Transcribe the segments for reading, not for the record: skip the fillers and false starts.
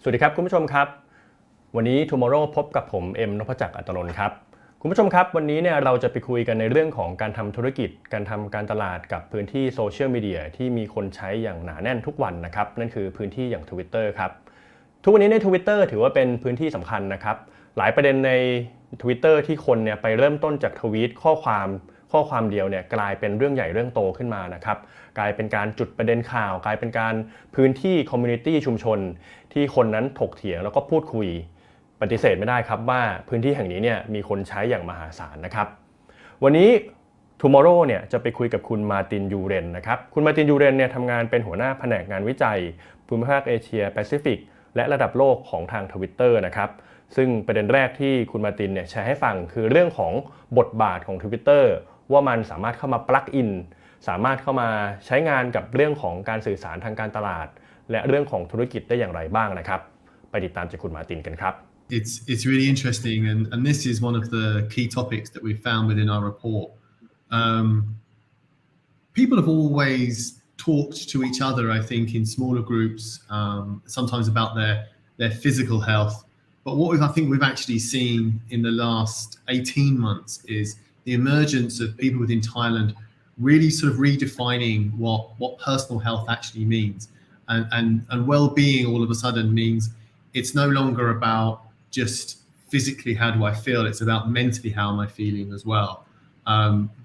สวัสดีครับคุณผู้ชมครับวันนี้ Tomorrow พบกับผมเอ็มนพจักรอัตรนครับคุณผู้ชมครับวันนี้เนี่ยเราจะไปคุยกันในเรื่องของการทำธุรกิจการทำการตลาดกับพื้นที่โซเชียลมีเดียที่มีคนใช้อย่างหนาแน่นทุกวันนะครับนั่นคือพื้นที่อย่าง Twitter ครับทุกวันนี้ใน Twitter ถือว่าเป็นพื้นที่สำคัญนะครับหลายประเด็นใน Twitter ที่คนเนี่ยไปเริ่มต้นจากทวีตข้อความเดียวเนี่ยกลายเป็นเรื่องใหญ่เรื่องโตขึ้นมานะครับกลายเป็นการจุดประเด็นข่าวกลายเป็นการพื้นที่คอมมูนิตี้ชุมชนที่คนนั้นถกเถียงแล้วก็พูดคุยปฏิเสธไม่ได้ครับว่าพื้นที่แห่งนี้เนี่ยมีคนใช้อย่างมหาศาลนะครับวันนี้ Tomorrow เนี่ยจะไปคุยกับคุณมาร์ตินยูเรนนะครับคุณมาร์ตินยูเรนเนี่ยทำงานเป็นหัวหน้าแผนกงานวิจัยภูมิภาคเอเชียแปซิฟิกและระดับโลกของทาง Twitter นะครับซึ่งประเด็นแรกที่คุณมาร์ตินเนี่ยแชร์ให้ฟังคือเรื่องของบทบาทของ Twitter ว่ามันสามารถเข้ามาปลั๊กอินสามารถเข้ามาใช้งานกับเรื่องของการสื่อสารทางการตลาดและเรื่องของธุรกิจได้อย่างไรบ้างนะครับไปติดตามจากคุณมาร์ตินกันครับ It's really interesting and this is one of the key topics that we found within our report. People have always talked to each other, I think, in smaller groups, sometimes about their physical health. But what I think we've actually seen in the last 18 months is the emergence of people within Thailand really sort of redefining what personal health actually means. And well-being all of a sudden means it's no longer about just physically how do I feel, it's about mentally how am I feeling as well.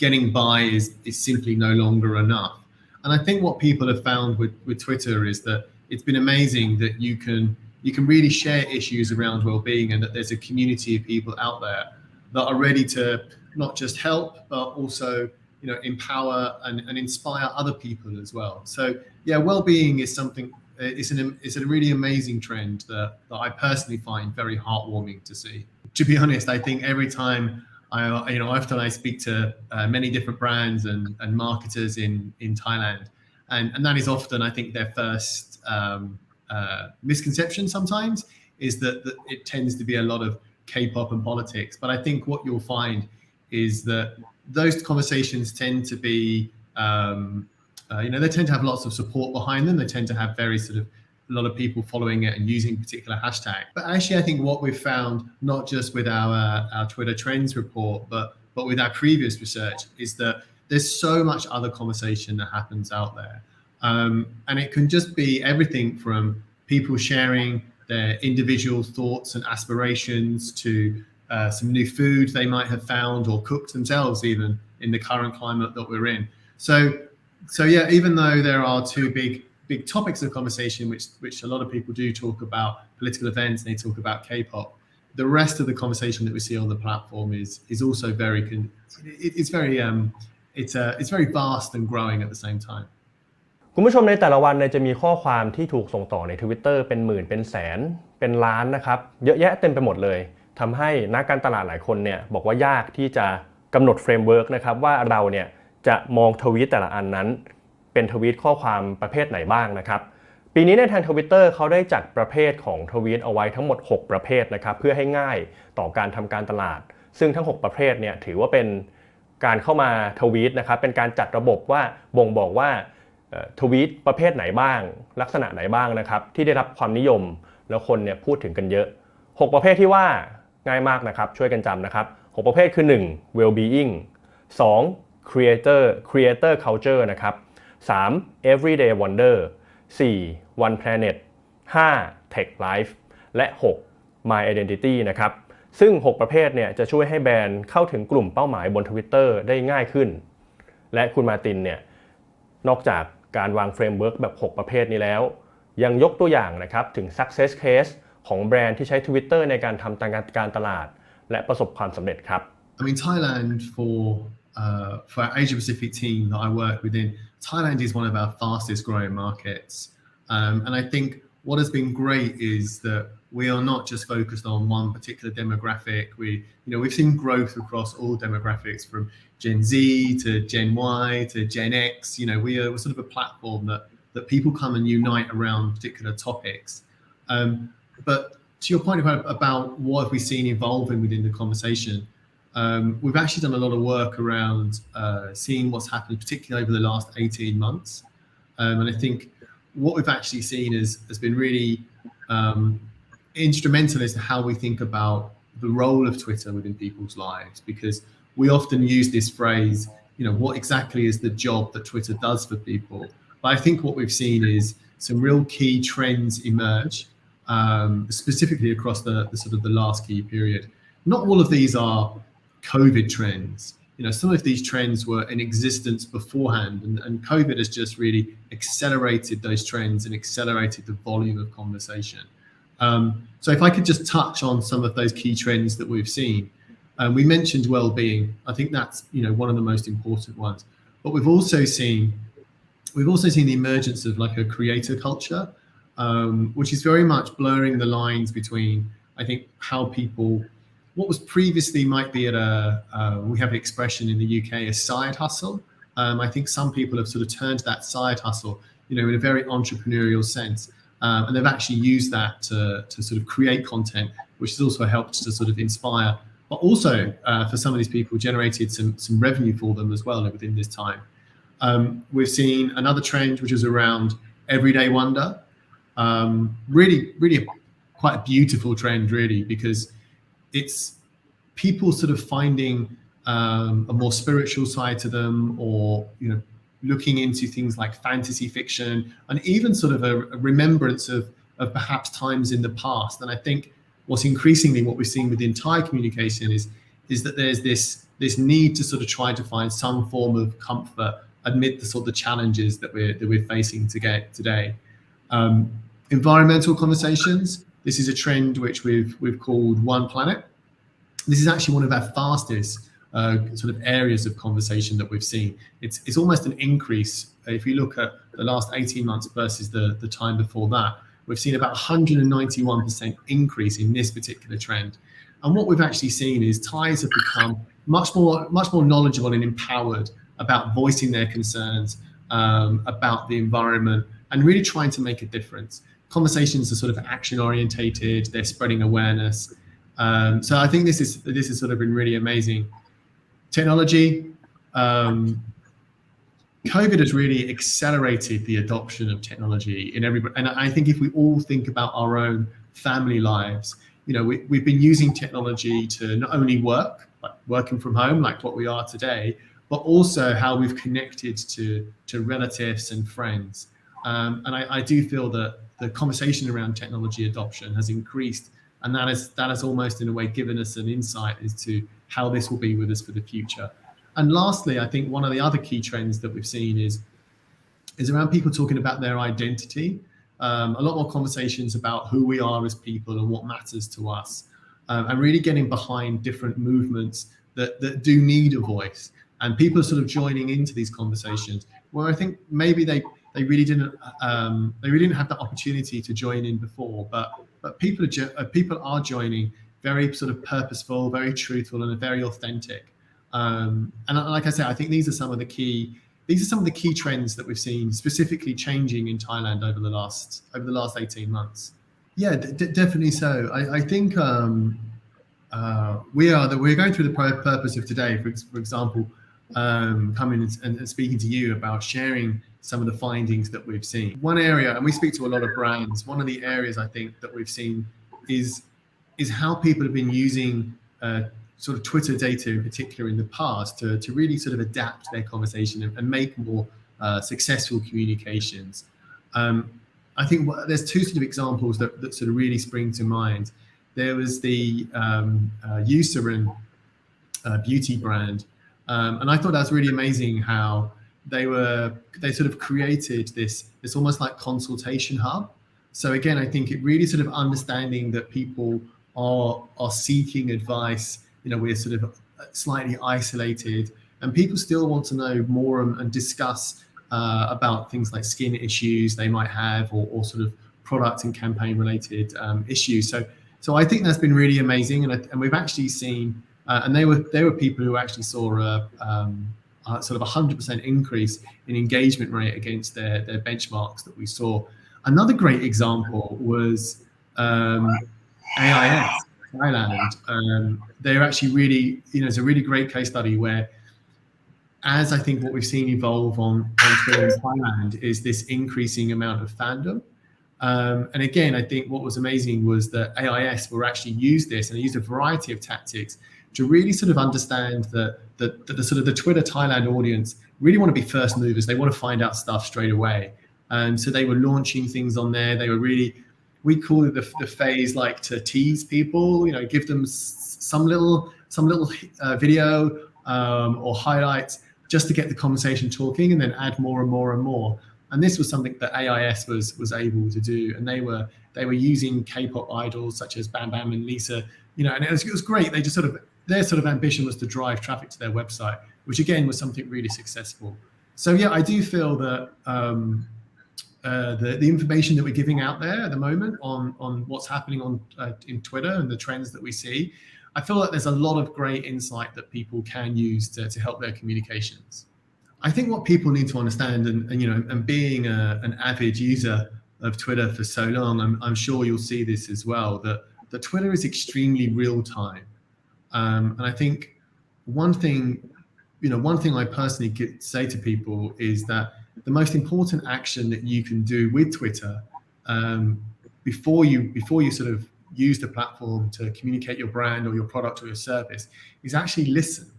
Getting by is simply no longer enough. And I think what people have found with Twitter is that it's been amazing that you can really share issues around well-being and that there's a community of people out there that are ready to not just help but also empower and inspire other people as well. So yeah, well-being is something it's a really amazing trend that I personally find very heartwarming to see. To be honest, I think every time often I speak to many different brands and marketers in Thailand, and that is often I think their first misconception sometimes is that it tends to be a lot of K-pop and politics. But I think what you'll find is that those conversations tend to be they tend to have lots of support behind them. They tend to have very sort of a lot of people following it and using particular hashtag. But actually, I think what we've found, not just with our Twitter Trends report, but with our previous research, is that there's so much other conversation that happens out there. And it can just be everything from people sharing their individual thoughts and aspirations to some new food they might have found or cooked themselves even in the current climate that we're in. So yeah, even though there are two big topics of conversation, which a lot of people do talk about political events and they talk about K-pop, the rest of the conversation that we see on the platform is also it's very vast and growing at the same time. คุณผู้ชมในแต่ละวันเนี่ยจะมีข้อความที่ถูกส่งต่อใน Twitter เป็นหมื่นเป็นแสนเป็นล้านนะครับเยอะแยะเต็มไปหมดเลยทำให้นักการตลาดหลายคนเนี่ยบอกว่ายากที่จะกำหนดเฟรมเวิร์กนะครับว่าเราเนี่ยจะมองทวีตแต่ละอันนั้นเป็นทวีตข้อความประเภทไหนบ้างนะครับปีนี้ในทาง Twitter เขาได้จัดประเภทของทวีตเอาไว้ทั้งหมด6ประเภทนะครับเพื่อให้ง่ายต่อการทำการตลาดซึ่งทั้ง6ประเภทเนี่ยถือว่าเป็นการเข้ามาทวีตนะครับเป็นการจัดระบบว่าบ่งบอกว่าทวีตประเภทไหนบ้างลักษณะไหนบ้างนะครับที่ได้รับความนิยมแล้วคนเนี่ยพูดถึงกันเยอะ6ประเภทที่ว่าง่ายมากนะครับช่วยกันจำนะครับ6ประเภทคือ1 well-being 2 creator culture นะครับ3 everyday wonder 4 one planet 5 tech life และ6 my identity นะครับซึ่ง6ประเภทเนี่ยจะช่วยให้แบรนด์เข้าถึงกลุ่มเป้าหมายบน Twitter ได้ง่ายขึ้นและคุณมาร์ตินเนี่ยนอกจากการวางเฟรมเวิร์กแบบ6ประเภทนี้แล้วยังยกตัวอย่างนะครับถึง success case ของแบรนด์ที่ใช้ Twitter ในการทำการตลาดและประสบความสำเร็จครับ I mean Thailand for our Asia Pacific team that I work within, Thailand is one of our fastest growing markets. And I think what has been great is that we are not just focused on one particular demographic. We've seen growth across all demographics from Gen Z to Gen Y to Gen X. We're sort of a platform that people come and unite around particular topics. But to your point about what have we seen evolving within the conversation, we've actually done a lot of work around seeing what's happened, particularly over the last 18 months. And I think what we've actually seen has been really instrumental as to how we think about the role of Twitter within people's lives, because we often use this phrase, what exactly is the job that Twitter does for people? But I think what we've seen is some real key trends emerge, specifically across the sort of the last key period. Not all of these are COVID trends. Some of these trends were in existence beforehand, and COVID has just really accelerated those trends and accelerated the volume of conversation. So if I could just touch on some of those key trends that we've seen. We mentioned well-being. I think that's one of the most important ones. But we've also seen the emergence of like a creator culture, which is very much blurring the lines between, I think, how people, what was previously might be at we have an expression in the UK, a side hustle. I think some people have sort of turned that side hustle, in a very entrepreneurial sense. And they've actually used that to sort of create content, which has also helped to sort of inspire, but also for some of these people generated some revenue for them as well within this time. We've seen another trend which is around everyday wonder. Really quite a beautiful trend, really, because it's people sort of finding a more spiritual side to them, or looking into things like fantasy fiction, and even sort of a remembrance of perhaps times in the past. And I think what's increasingly what we're seeing within Thai communication is that there's this need to sort of try to find some form of comfort amid the sort of challenges that we're facing today. Environmental conversations. This is a trend which we've called One Planet. This is actually one of our fastest sort of areas of conversation that we've seen. It's almost an increase. If you look at the last 18 months versus the time before that, we've seen about 191% increase in this particular trend. And what we've actually seen is Thais have become much more knowledgeable and empowered about voicing their concerns about the environment and really trying to make a difference. Conversations are sort of action orientated. They're spreading awareness. So I think this has sort of been really amazing. Technology, COVID has really accelerated the adoption of technology in everybody. And I think if we all think about our own family lives, we've been using technology to not only work, like working from home, like what we are today, but also how we've connected to relatives and friends. And I do feel that the conversation around technology adoption has increased, and that has almost in a way given us an insight as to how this will be with us for the future. And lastly, I think one of the other key trends that we've seen is around people talking about their identity. A lot more conversations about who we are as people and what matters to us, and really getting behind different movements that do need a voice. And people are sort of joining into these conversations where I think maybe they really didn't have that opportunity to join in before, but people are joining, very sort of purposeful, very truthful, and very authentic. And like I said, I think these are some of the key trends that we've seen specifically changing in Thailand over the last 18 months. Yeah, definitely so. I think we're going through the purpose of today, for example, coming and speaking to you about sharing some of the findings that we've seen. One area, and we speak to a lot of brands, one of the areas I think that we've seen is how people have been using sort of Twitter data in particular in the past to really sort of adapt their conversation and make more successful communications. I think there's two sort of examples that sort of really spring to mind. There was the Eucerin beauty brand, and I thought that was really amazing how they sort of created this almost like consultation hub. So again, I think it really sort of understanding that people are seeking advice. We're sort of slightly isolated, and people still want to know more and discuss about things like skin issues they might have, or sort of product and campaign related issues. So I think that's been really amazing, and we've actually seen, and they were people who actually saw sort of 100% increase in engagement rate against their benchmarks that we saw. Another great example was AIS Thailand. They're actually really, it's a really great case study where, as I think what we've seen evolve on Twitter in Thailand, is this increasing amount of fandom. And again, I think what was amazing was that AIS were actually used this, and they used a variety of tactics to really sort of understand that the sort of the Twitter Thailand audience really want to be first movers. They want to find out stuff straight away. So they were launching things on there. They were really, we call it the phase like to tease people, give them some little video or highlights just to get the conversation talking, and then add more and more and more. And this was something that AIS was able to do, and they were using K-pop idols such as Bam Bam and Lisa, and it was great. They just their sort of ambition was to drive traffic to their website, which again was something really successful. So yeah, I do feel that the information that we're giving out there at the moment on what's happening on in Twitter and the trends that we see, I feel like there's a lot of great insight that people can use to help their communications. I think what people need to understand, and being an avid user of Twitter for so long, I'm sure you'll see this as well, that Twitter is extremely real time. And I think one thing I personally say to people is that the most important action that you can do with Twitter before you sort of use the platform to communicate your brand or your product or your service is actually listen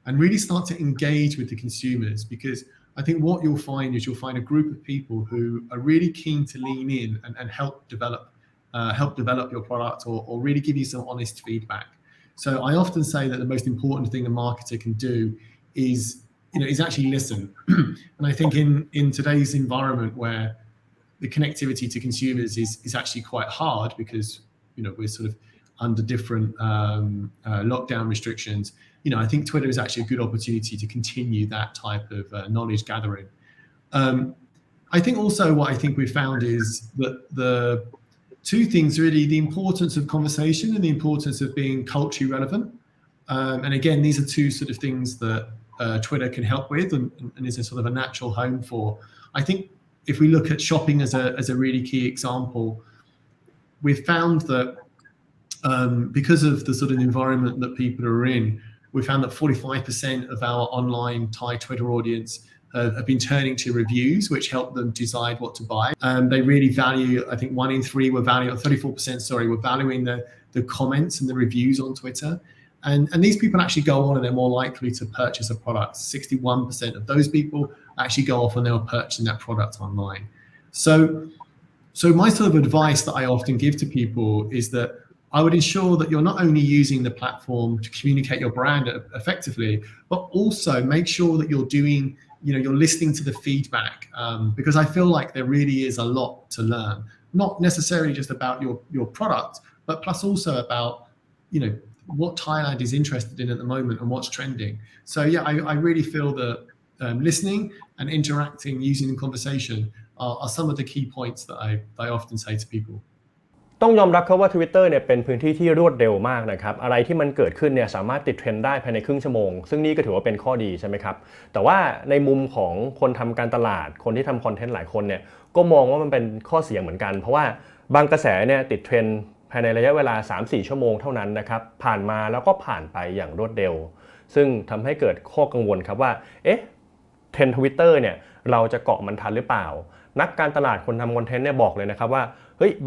and really start to engage with the consumers, because I think what you'll find a group of people who are really keen to lean in and help develop your product or really give you some honest feedback. So I often say that the most important thing a marketer can do is actually listen. And I think in today's environment where the connectivity to consumers is actually quite hard because we're sort of under different lockdown restrictions, I think Twitter is actually a good opportunity to continue that type of knowledge gathering. I think also what I think we've found is that the two things really, the importance of conversation and the importance of being culturally relevant. And again, these are two sort of things that Twitter can help with and is a sort of a natural home for. I think if we look at shopping as a really key example, we've found that because of the sort of environment that people are in, we found that 45% of our online Thai Twitter audience have been turning to reviews, which help them decide what to buy. They really value, I think 1 in 3 were valuing, 34%, were valuing the comments and the reviews on Twitter. And these people actually go on and they're more likely to purchase a product. 61% of those people actually go off and they were purchasing that product online. So my sort of advice that I often give to people is that I would ensure that you're not only using the platform to communicate your brand effectively, but also make sure that you're doing, you're listening to the feedback, because I feel like there really is a lot to learn, not necessarily just about your product, but plus also about, what Thailand is interested in at the moment and what's trending. So yeah, I really feel that listening and interacting using the conversation are some of the key points that I often say to people. ต้องยอมรับครับว่า Twitter เนี่ยเป็นพื้นที่ที่รวดเร็วมากนะครับอะไรที่มันเกิดขึ้นเนี่ยสามารถติดเทรนด์ได้ภายในครึ่งชั่วโมงซึ่งนี่ก็ถือว่าเป็นข้อดีใช่ไหมครับแต่ว่าในมุมของคนทำการตลาดคนที่ทำคอนเทนต์หลายคนเนี่ยก็มองว่ามันเป็นข้อเสียเหมือนกันเพราะว่าบางกระแสเนี่ยติดเทรนด์ภายในระยะเวลา 3-4 ชั่วโมงเท่านั้นนะครับผ่านมาแล้วก็ผ่านไปอย่างรวดเร็วซึ่งทำให้เกิดข้อกังวลครับว่าเทรนด์ Twitter เนี่ยเราจะเกาะมันทันหรือเปล่านักการตลาดคนทำคอนเทนต์เนี่ยบอกเลยนะครับว่า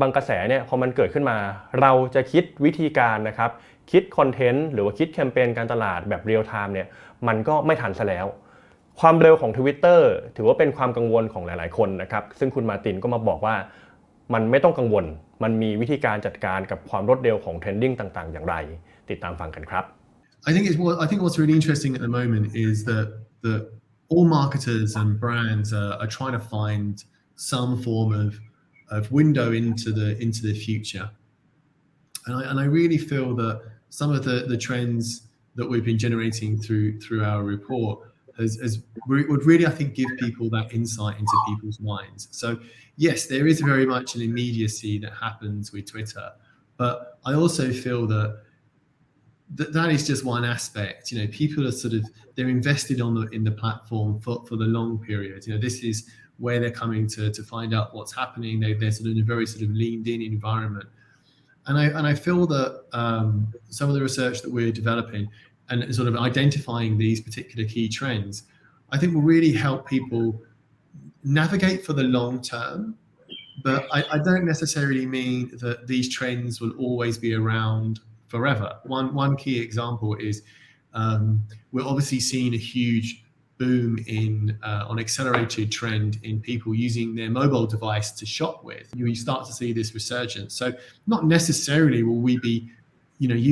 บางกระแสเนี่ยพอมันเกิดขึ้นมาเราจะคิดวิธีการนะครับคิดคอนเทนต์หรือว่าคิดแคมเปญการตลาดแบบเรียลไทม์เนี่ยมันก็ไม่ทันซะแล้วความเร็วของ Twitter ถือว่าเป็นความกังวลของหลายๆคนนะครับซึ่งคุณมาร์ตินก็มาบอกว่ามันไม่ต้องกังวลมันมีวิธีการจัดการกับความรวดเร็วของเทรนดิ้งต่างๆอย่างไรติดตามฟังกันครับ I think what's really interesting at the moment is that all marketers and brands are trying to find some form of window into the future, and I really feel that some of the trends that we've been generating through our report would really, I think, give people that insight into people's minds. So yes, there is very much an immediacy that happens with Twitter, but I also feel that is just one aspect. People are they're invested in the platform for the long period. This is where they're coming to find out what's happening. They're sort of in a very sort of leaned in environment. And I feel that some of the research that we're developing and sort of identifying these particular key trends, I think will really help people navigate for the long term but I don't necessarily mean that these trends will always be around forever. One key example is we're obviously seeing a huge boom in on accelerated trend in people using their mobile device to shop with. You start to see this resurgence. So not necessarily will we be,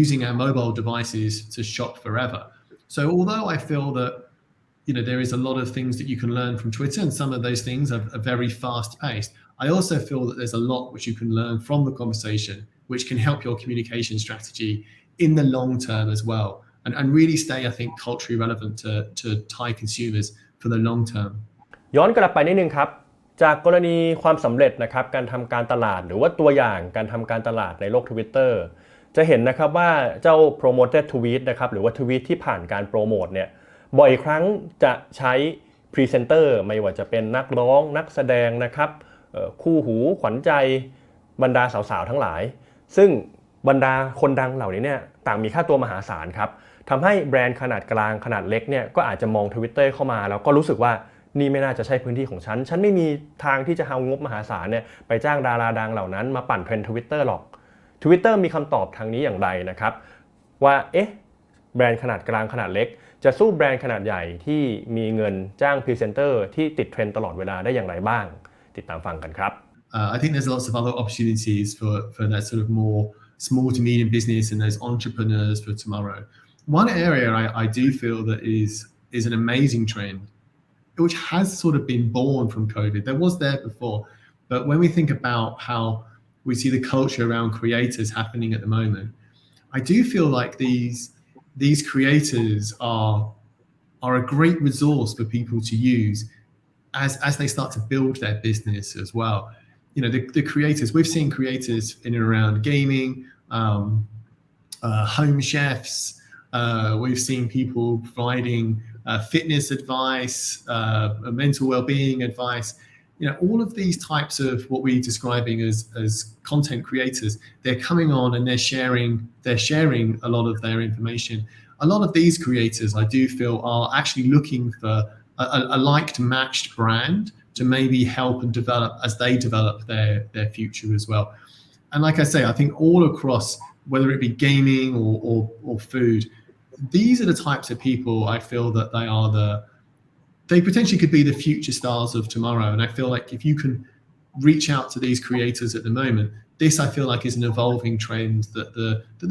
using our mobile devices to shop forever. So although I feel that there is a lot of things that you can learn from Twitter, and some of those things are very fast paced. I also feel that there's a lot which you can learn from the conversation, which can help your communication strategy in the long term as well, and really stay, I think, culturally relevant to Thai consumers for the long term. ย้อนกลับไปนิดนึงครับจากกรณีความสำเร็จนะครับการทำการตลาดหรือว่าตัวอย่างการทำการตลาดในโลก Twitter จะเห็นนะครับว่าเจ้า promoted tweet นะครับหรือว่าทวีตที่ผ่านการโปรโมทเนี่ยบ่อยครั้งจะใช้พรีเซนเตอร์ไม่ว่าจะเป็นนักร้องนักแสดงนะครับคู่หูขวัญใจบรรดาสาวๆทั้งหลายซึ่งบรรดาคนดังเหล่านี้เนี่ยต่างมีค่าตัวมหาศาลครับทำให้แบรนด์ขนาดกลางขนาดเล็กเนี่ยก็อาจจะมอง Twitter เข้ามาแล้วก็รู้สึกว่านี่ไม่น่าจะใช่พื้นที่ของฉันไม่มีทางที่จะเอางบมหาศาลเนี่ยไปจ้างดาราดังเหล่านั้นมาปั่นเทรนด์ Twitter หรอก Twitter มีคำตอบทางนี้อย่างไรนะครับว่าแบรนด์ขนาดกลางขนาดเล็กจะสู้แบรนด์ขนาดใหญ่ที่มีเงินจ้างพรีเซนเตอร์ที่ติดเทรนด์ตลอดเวลาได้อย่างไรบ้างติดตามฟังกันครับ I think there's lots of other opportunities for that sort of more small to medium business and those entrepreneurs for tomorrow. One area I do feel that is an amazing trend, which has sort of been born from COVID. There was there before, but when we think about how we see the culture around creators happening at the moment, I do feel like these creators are a great resource for people to use as they start to build their business as well. The creators, we've seen creators in and around gaming, home chefs, we've seen people providing fitness advice, mental well-being advice. All of these types of what we're describing as content creators, they're coming on and they're sharing a lot of their information. A lot of these creators, I do feel, are actually looking for a liked matched brand to maybe help and develop as they develop their future as well. And like I say, I think all across, whether it be gaming or food, these are the types of people I feel that they potentially could be the future stars of tomorrow. And I feel like if you can reach out to these creators at the moment, this I feel like is an evolving trend that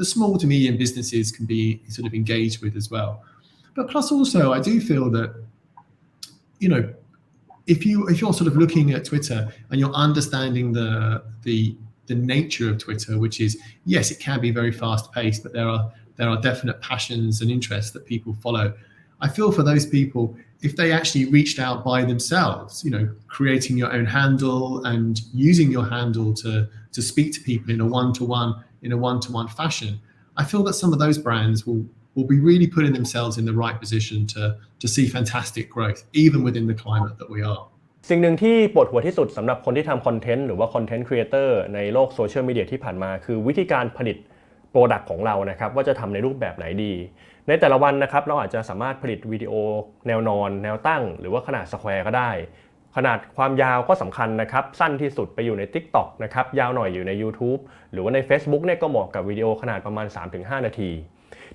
the small to medium businesses can be sort of engaged with as well. But plus also, I do feel that, if you're sort of looking at Twitter and you're understanding the nature of Twitter, which is, yes, it can be very fast paced, but there are definite passions and interests that people follow. I feel for those people, if they actually reached out by themselves, creating your own handle and using your handle to speak to people in a one-to-one fashion, I feel that some of those brands will be really putting themselves in the right position to see fantastic growth, even within the climate that we are. สิ่งหนึ่งที่ปวดหัวที่สุดสำหรับคนที่ทำคอนเทนต์หรือว่าคอนเทนต์ครีเอเตอร์ในโลกโซเชียลมีเดียที่ผ่านมาคือวิธีการผลิตโปรดักต์ของเรานะครับว่าจะทำในรูปแบบไหนดีในแต่ละวันนะครับเราอาจจะสามารถผลิตวิดีโอแนวนอนแนวตั้งหรือว่าขนาดสแควร์ก็ได้ขนาดความยาวก็สำคัญนะครับสั้นที่สุดไปอยู่ใน TikTok นะครับยาวหน่อยอยู่ใน YouTube หรือว่าใน Facebook เนี่ยก็เหมาะกับวิดีโอขนาดประมาณ 3-5 นาที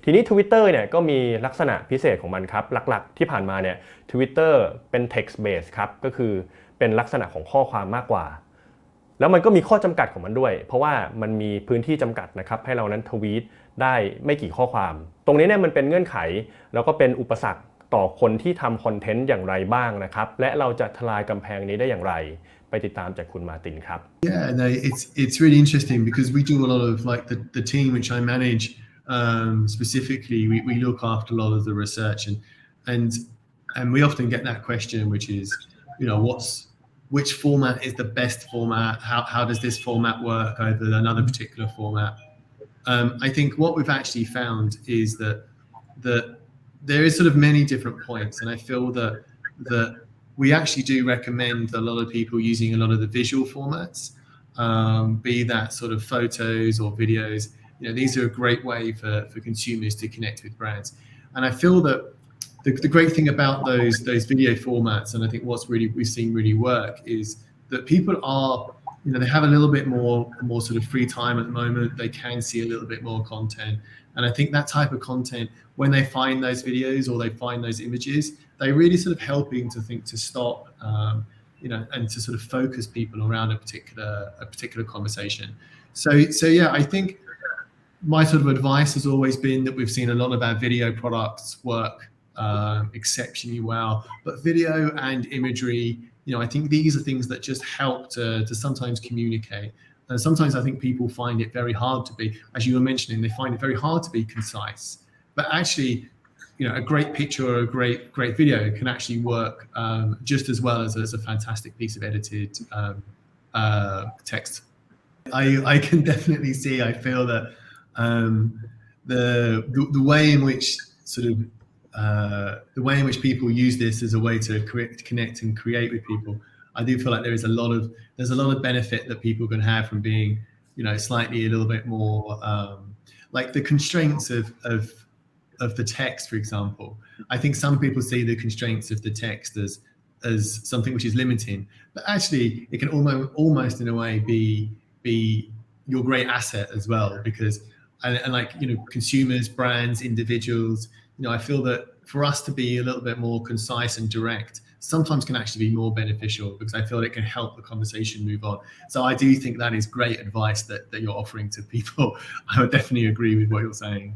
ทีนี้ Twitter เนี่ยก็มีลักษณะพิเศษของมันครับหลักๆที่ผ่านมาเนี่ย Twitter เป็น text base ครับก็คือเป็นลักษณะของข้อความมากกว่าแล้วมันก็มีข้อจำกัดของมันด้วยเพราะว่ามันมีพื้นที่จำกัดนะครับให้เรานั้นทวีตได้ไม่กี่ข้อความตรงนี้เนี่ยมันเป็นเงื่อนไขแล้วก็เป็นอุปสรรคต่อคนที่ทำคอนเทนต์อย่างไรบ้างนะครับและเราจะทลายกำแพงนี้ได้อย่างไรไปติดตามจากคุณมาตินครับ Yeah, no, it's really interesting because we do a lot of like the team which I manage specifically we look after a lot of the research and we often get that question which is which format is the best format, how does this format work over another particular format. I think what we've actually found is that there is sort of many different points, and I feel that we actually do recommend a lot of people using a lot of the visual formats, be that sort of photos or videos. These are a great way for consumers to connect with brands, and I feel that the great thing about those video formats, and I think we've seen really work, is that people are they have a little bit more sort of free time at the moment. They can see a little bit more content, and I think that type of content, when they find those videos or they find those images, they really sort of helping to think to stop, and to sort of focus people around a particular conversation. So yeah, I think my sort of advice has always been that we've seen a lot of our video products work exceptionally well, but video and imagery, I think these are things that just help to sometimes communicate. And sometimes I think people find it very hard to be, as you were mentioning, they find it very hard to be concise. But actually, a great picture or a great video can actually work just as well as a fantastic piece of edited text. I can definitely see, I feel that the way in which sort of the way in which people use this as a way to connect and create with people, I do feel like there's a lot of benefit that people can have from being, slightly a little bit more like the constraints of the text, for example. I think some people see the constraints of the text as something which is limiting, but actually it can almost in a way be your great asset as well, because and like consumers, brands, individuals, I feel that for us to be a little bit more concise and direct sometimes can actually be more beneficial, because I feel it can help the conversation move on. So I do think that is great advice that you're offering to people. I would definitely agree with what you're saying.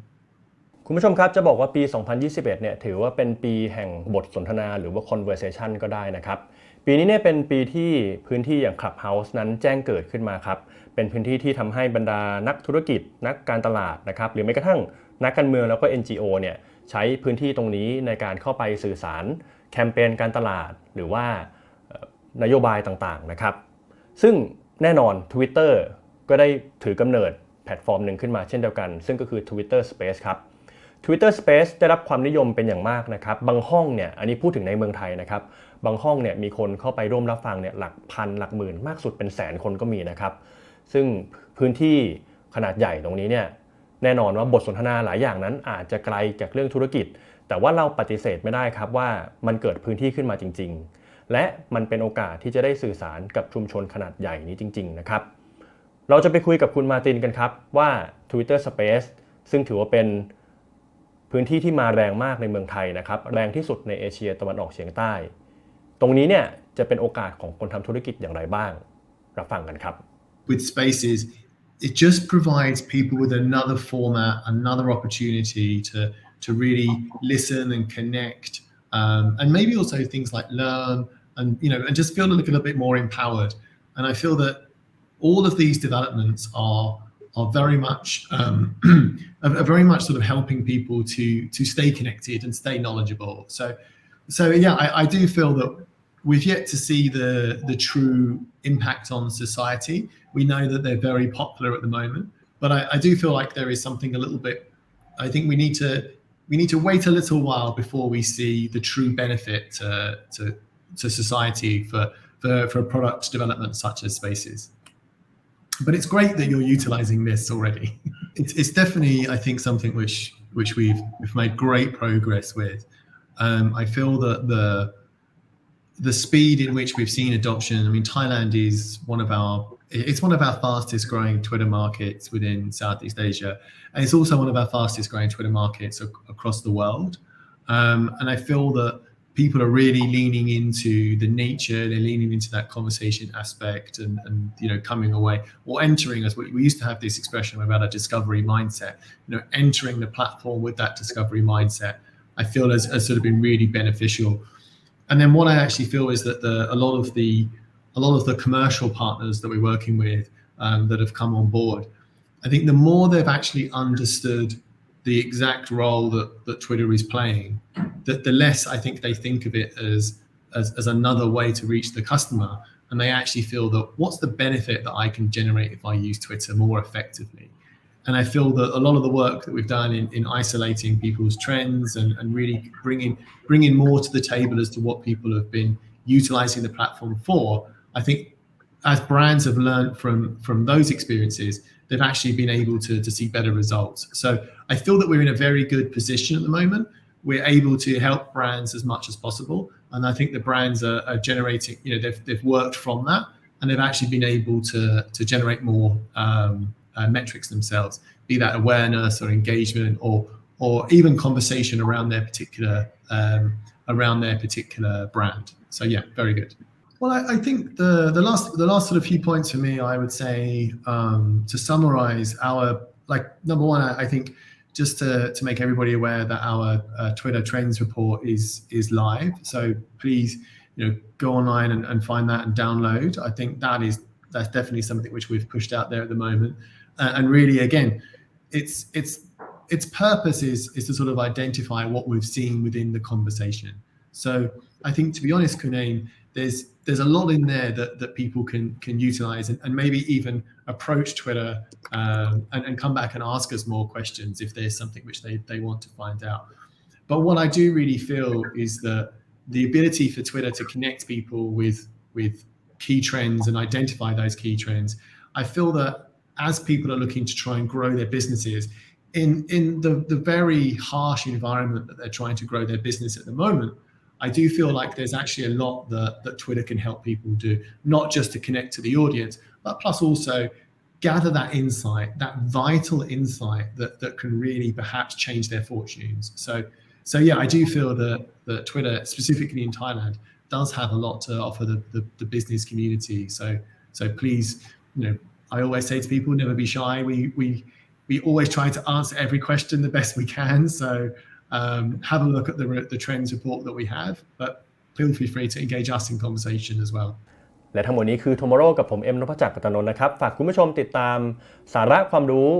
คุณผู้ชมครับจะบอกว่าปี 2021 เนี่ยถือว่าเป็นปีแห่งบทสนทนาหรือว่า conversation ก็ได้นะครับปีนี้เนี่ยเป็นปีที่พื้นที่อย่าง Clubhouse นั้นแจ้งเกิดขึ้นมาครับเป็นพื้นที่ที่ทำให้บรรดานักธุรกิจนักการตลาดนะครับหรือแม้กระทั่งนักการเมืองแล้วก็ NGO เนี่ยใช้พื้นที่ตรงนี้ในการเข้าไปสื่อสารแคมเปญการตลาดหรือว่านโยบายต่างๆนะครับซึ่งแน่นอน Twitter ก็ได้ถือกำเนิดแพลตฟอร์มหนึ่งขึ้นมาเช่นเดียวกันซึ่งก็คือ Twitter Space ครับ Twitter Space ได้รับความนิยมเป็นอย่างมากนะครับบางห้องเนี่ยอันนี้พูดถึงในเมืองไทยนะครับบางห้องเนี่ยมีคนเข้าไปร่วมรับฟังเนี่ยหลักพันหลักหมื่นมากสุดเป็นแสนคนก็มีนะครับซึ่งพื้นที่ขนาดใหญ่ตรงนี้เนี่ยแน่นอนว่าบทสนทนาหลายอย่างนั้นอาจจะไกลจากเรื่องธุรกิจแต่ว่าเราปฏิเสธไม่ได้ครับว่ามันเกิดพื้นที่ขึ้นมาจริงๆและมันเป็นโอกาสที่จะได้สื่อสารกับชุมชนขนาดใหญ่นี้จริงๆนะครับเราจะไปคุยกับคุณมาร์ตินกันครับว่า Twitter Space ซึ่งถือว่าเป็นพื้นที่ที่มาแรงมากในเมืองไทยนะครับแรงที่สุดในเอเชียตะวันออกเฉียงใต้ตรงนี้เนี่ยจะเป็นโอกาสของคนทำธุรกิจอย่างไรบ้างรับฟังกันครับ With Spaces, it just provides people with another format, another opportunity to really listen and connect, and maybe also things like learn and just feel a little bit more empowered. And I feel that all of these developments are very much are very much sort of helping people to stay connected and stay knowledgeable. So yeah, I do feel that we've yet to see the true impact on society. We know that they're very popular at the moment, but I do feel like there is something a little bit. I think we need to wait a little while before we see the true benefit to society for product development such as Spaces. But it's great that you're utilizing this already. It's definitely, I think, something which we've made great progress with. I feel that the speed in which we've seen adoption. I mean, Thailand is one of our fastest growing Twitter markets within Southeast Asia, and it's also one of our fastest growing Twitter markets across the world. And I feel that people are really leaning into the nature, they're leaning into that conversation aspect and coming away or entering us. We used to have this expression about a discovery mindset, entering the platform with that discovery mindset, I feel has sort of been really beneficial. And then what I actually feel is that a lot of the commercial partners that we're working with that have come on board, I think the more they've actually understood the exact role that Twitter is playing, that the less I think they think of it as another way to reach the customer, and they actually feel that what's the benefit that I can generate if I use Twitter more effectively. And I feel that a lot of the work that we've done in isolating people's trends and really bringing more to the table as to what people have been utilizing the platform for, I think as brands have learned from those experiences, they've actually been able to see better results. So I feel that we're in a very good position at the moment. We're able to help brands as much as possible, and I think the brands are generating. They've worked from that, and they've actually been able to generate more metrics themselves, be that awareness or engagement or even conversation around their particular brand. So yeah, very good. Well, I think the last sort of few points for me, I would say to summarize our number one, I think just to make everybody aware that our Twitter trends report is live. So please, go online and find that and download. I think that's definitely something which we've pushed out there at the moment. And really, again, its purpose is to sort of identify what we've seen within the conversation. So I think, to be honest, Kunain, there's a lot in there that people can utilize and maybe even approach Twitter and come back and ask us more questions if there's something which they want to find out. But what I do really feel is that the ability for Twitter to connect people with key trends and identify those key trends, I feel that as people are looking to try and grow their businesses in the very harsh environment that they're trying to grow their business at the moment, I do feel like there's actually a lot that Twitter can help people do, not just to connect to the audience, but plus also gather that insight, that vital insight that can really perhaps change their fortunes. So yeah, I do feel that Twitter, specifically in Thailand, does have a lot to offer the business community. So please, I always say to people, never be shy. We always try to answer every question the best we can. So have a look at the trends report that we have, but feel free to engage us in conversation as well. และทั้งหมดนี้คือ Tomorrow กับผมเอ็มนพจักร ปัตตนนท์นะครับฝากคุณผู้ชมติดตามสาระความรู้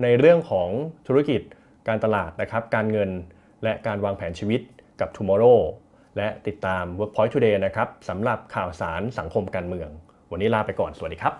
ในเรื่องของธุรกิจการตลาดนะครับการเงินและการวางแผนชีวิตกับ Tomorrow และติดตาม Workpoint Today นะครับสำหรับข่าวสารสังคมการเมืองวันนี้ลาไปก่อนสวัสดีครับ